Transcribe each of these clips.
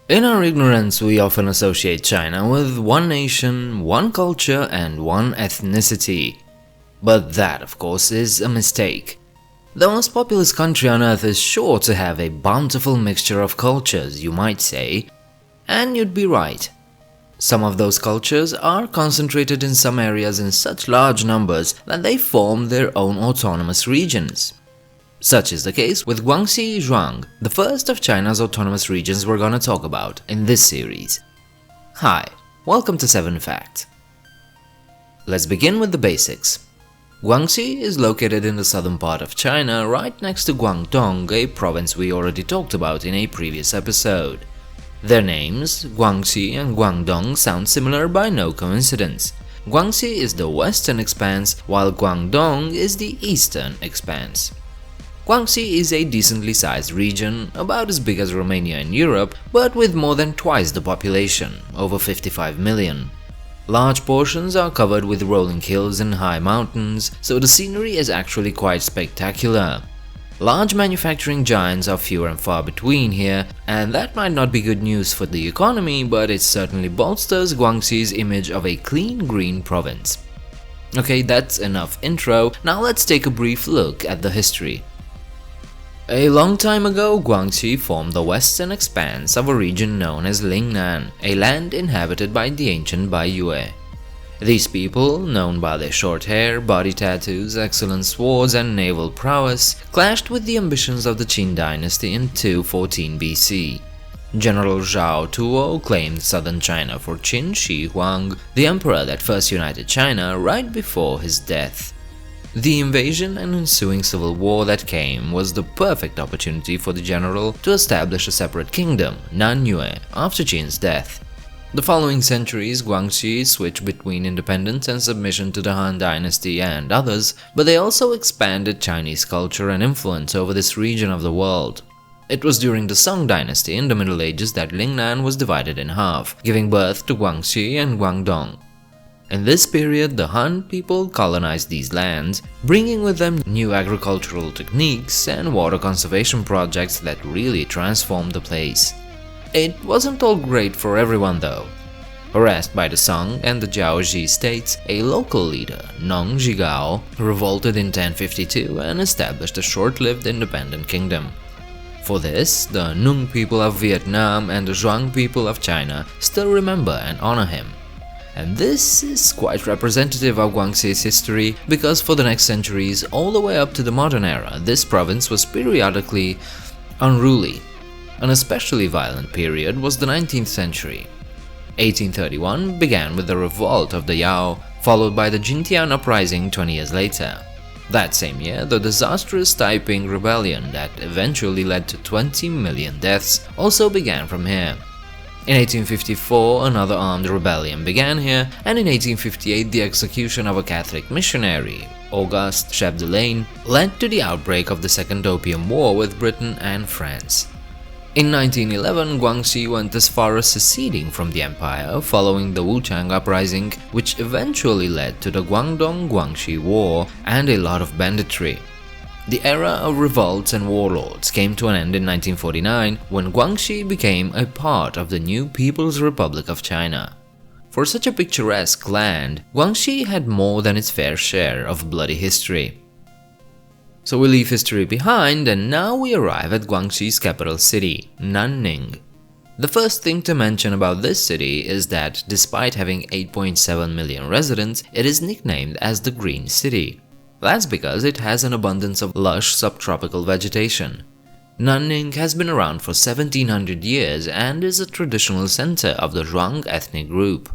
In our ignorance, we often associate China with one nation, one culture, and one ethnicity. But that, of course, is a mistake. The most populous country on earth is sure to have a bountiful mixture of cultures, you might say, and you'd be right. Some of those cultures are concentrated in some areas in such large numbers that they form their own autonomous regions. Such is the case with Guangxi Zhuang, the first of China's autonomous regions we're gonna talk about in this series. Hi, welcome to 7 Facts. Let's begin with the basics. Guangxi is located in the southern part of China, right next to Guangdong, a province we already talked about in a previous episode. Their names, Guangxi and Guangdong, sound similar by no coincidence. Guangxi is the western expanse, while Guangdong is the eastern expanse. Guangxi is a decently sized region, about as big as Romania in Europe, but with more than twice the population, over 55 million. Large portions are covered with rolling hills and high mountains, so the scenery is actually quite spectacular. Large manufacturing giants are few and far between here, and that might not be good news for the economy, but it certainly bolsters Guangxi's image of a clean green province. Okay, that's enough intro, now let's take a brief look at the history. A long time ago, Guangxi formed the western expanse of a region known as Lingnan, a land inhabited by the ancient Baiyue. These people, known by their short hair, body tattoos, excellent swords, and naval prowess, clashed with the ambitions of the Qin dynasty in 214 BC. General Zhao Tuo claimed southern China for Qin Shi Huang, the emperor that first united China right before his death. The invasion and ensuing civil war that came was the perfect opportunity for the general to establish a separate kingdom, Nanyue, after Qin's death. The following centuries, Guangxi switched between independence and submission to the Han dynasty and others, but they also expanded Chinese culture and influence over this region of the world. It was during the Song dynasty in the Middle Ages that Lingnan was divided in half, giving birth to Guangxi and Guangdong. In this period, the Han people colonized these lands, bringing with them new agricultural techniques and water conservation projects that really transformed the place. It wasn't all great for everyone though. Harassed by the Song and the Jiaozhi states, a local leader, Nong Zhigao, revolted in 1052 and established a short-lived independent kingdom. For this, the Nung people of Vietnam and the Zhuang people of China still remember and honor him. And this is quite representative of Guangxi's history, because for the next centuries, all the way up to the modern era, this province was periodically unruly. An especially violent period was the 19th century. 1831 began with the revolt of the Yao, followed by the Jintian uprising 20 years later. That same year, the disastrous Taiping rebellion that eventually led to 20 million deaths also began from here. In 1854, another armed rebellion began here, and in 1858 the execution of a Catholic missionary, Auguste Chapdelaine, led to the outbreak of the Second Opium War with Britain and France. In 1911, Guangxi went as far as seceding from the empire following the Wuchang uprising, which eventually led to the Guangdong-Guangxi War and a lot of banditry. The era of revolts and warlords came to an end in 1949 when Guangxi became a part of the new People's Republic of China. For such a picturesque land, Guangxi had more than its fair share of bloody history. So we leave history behind and now we arrive at Guangxi's capital city, Nanning. The first thing to mention about this city is that despite having 8.7 million residents, it is nicknamed as the Green City. That's because it has an abundance of lush subtropical vegetation. Nanning has been around for 1700 years and is a traditional center of the Zhuang ethnic group.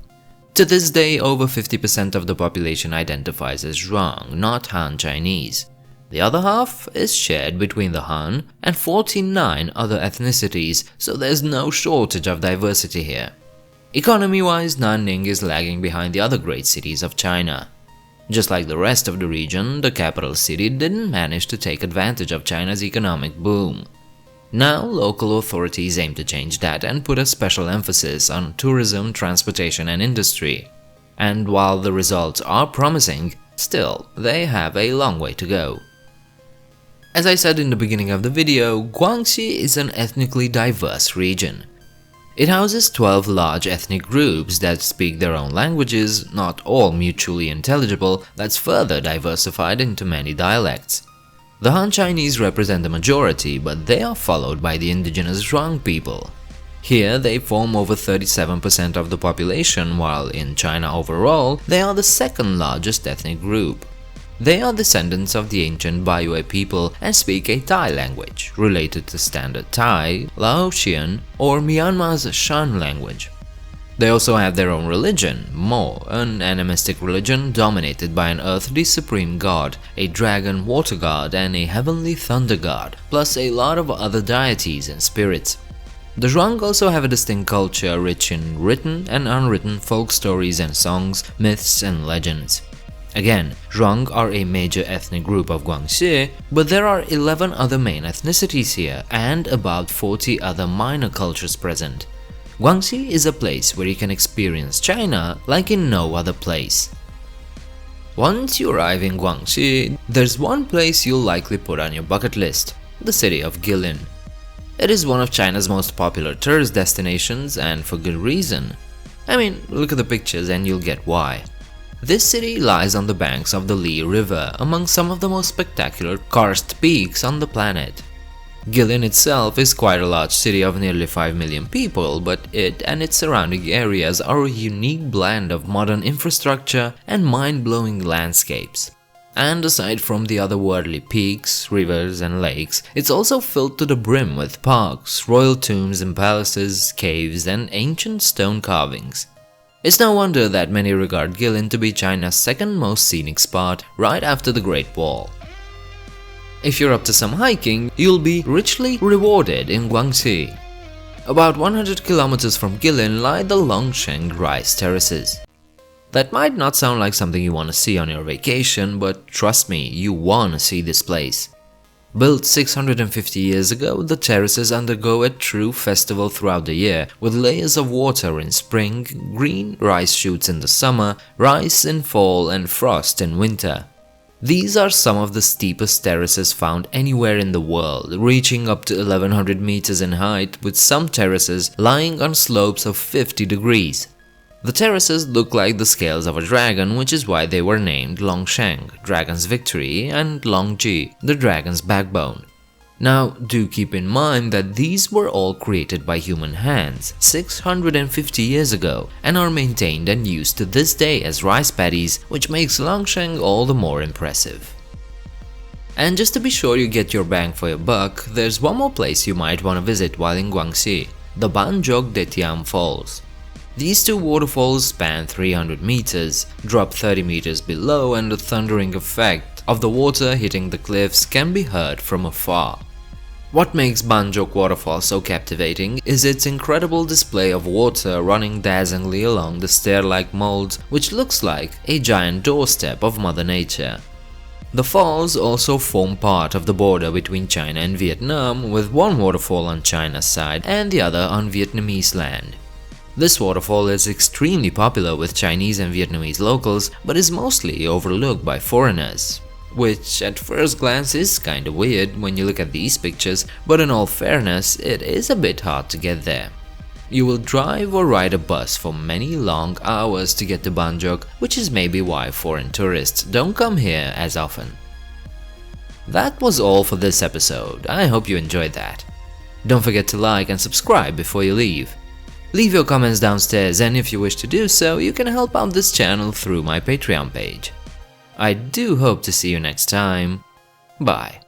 To this day, over 50% of the population identifies as Zhuang, not Han Chinese. The other half is shared between the Han and 49 other ethnicities, so there's no shortage of diversity here. Economy-wise, Nanning is lagging behind the other great cities of China. Just like the rest of the region, the capital city didn't manage to take advantage of China's economic boom. Now, local authorities aim to change that and put a special emphasis on tourism, transportation and industry. And while the results are promising, still, they have a long way to go. As I said in the beginning of the video, Guangxi is an ethnically diverse region. It houses 12 large ethnic groups that speak their own languages, not all mutually intelligible, that's further diversified into many dialects. The Han Chinese represent the majority, but they are followed by the indigenous Zhuang people. Here, they form over 37% of the population, while in China overall, they are the second largest ethnic group. They are descendants of the ancient Baiyue people and speak a Thai language, related to Standard Thai, Laotian, or Myanmar's Shan language. They also have their own religion, Mo, an animistic religion dominated by an earthly supreme god, a dragon water god, and a heavenly thunder god, plus a lot of other deities and spirits. The Zhuang also have a distinct culture rich in written and unwritten folk stories and songs, myths and legends. Again, Zhuang are a major ethnic group of Guangxi, but there are 11 other main ethnicities here and about 40 other minor cultures present. Guangxi is a place where you can experience China like in no other place. Once you arrive in Guangxi, there's one place you'll likely put on your bucket list, the city of Guilin. It is one of China's most popular tourist destinations, and for good reason. I mean, look at the pictures and you'll get why. This city lies on the banks of the Li River, among some of the most spectacular karst peaks on the planet. Guilin itself is quite a large city of nearly 5 million people, but it and its surrounding areas are a unique blend of modern infrastructure and mind-blowing landscapes. And aside from the otherworldly peaks, rivers and lakes, it's also filled to the brim with parks, royal tombs and palaces, caves and ancient stone carvings. It's no wonder that many regard Guilin to be China's second most scenic spot, right after the Great Wall. If you're up to some hiking, you'll be richly rewarded in Guangxi. About 100 kilometers from Guilin lie the Longshank rice terraces. That might not sound like something you want to see on your vacation, but trust me, you want to see this place. Built 650 years ago, the terraces undergo a true festival throughout the year, with layers of water in spring, green rice shoots in the summer, rice in fall and frost in winter. These are some of the steepest terraces found anywhere in the world, reaching up to 1100 meters in height, with some terraces lying on slopes of 50 degrees. The terraces look like the scales of a dragon, which is why they were named Longshank, dragon's victory, and Longji, the dragon's backbone. Now, do keep in mind that these were all created by human hands 650 years ago and are maintained and used to this day as rice paddies, which makes Longshank all the more impressive. And just to be sure you get your bang for your buck, there's one more place you might want to visit while in Guangxi, the Banjo Falls. These two waterfalls span 300 meters, drop 30 meters below, and the thundering effect of the water hitting the cliffs can be heard from afar. What makes Banjo Waterfall so captivating is its incredible display of water running dazzlingly along the stair-like molds, which looks like a giant doorstep of Mother Nature. The falls also form part of the border between China and Vietnam, with one waterfall on China's side and the other on Vietnamese land. This waterfall is extremely popular with Chinese and Vietnamese locals, but is mostly overlooked by foreigners. Which at first glance is kinda weird when you look at these pictures, but in all fairness, it is a bit hard to get there. You will drive or ride a bus for many long hours to get to Banjo, which is maybe why foreign tourists don't come here as often. That was all for this episode. I hope you enjoyed that. Don't forget to like and subscribe before you leave. Leave your comments downstairs, and if you wish to do so, you can help out this channel through my Patreon page. I do hope to see you next time. Bye.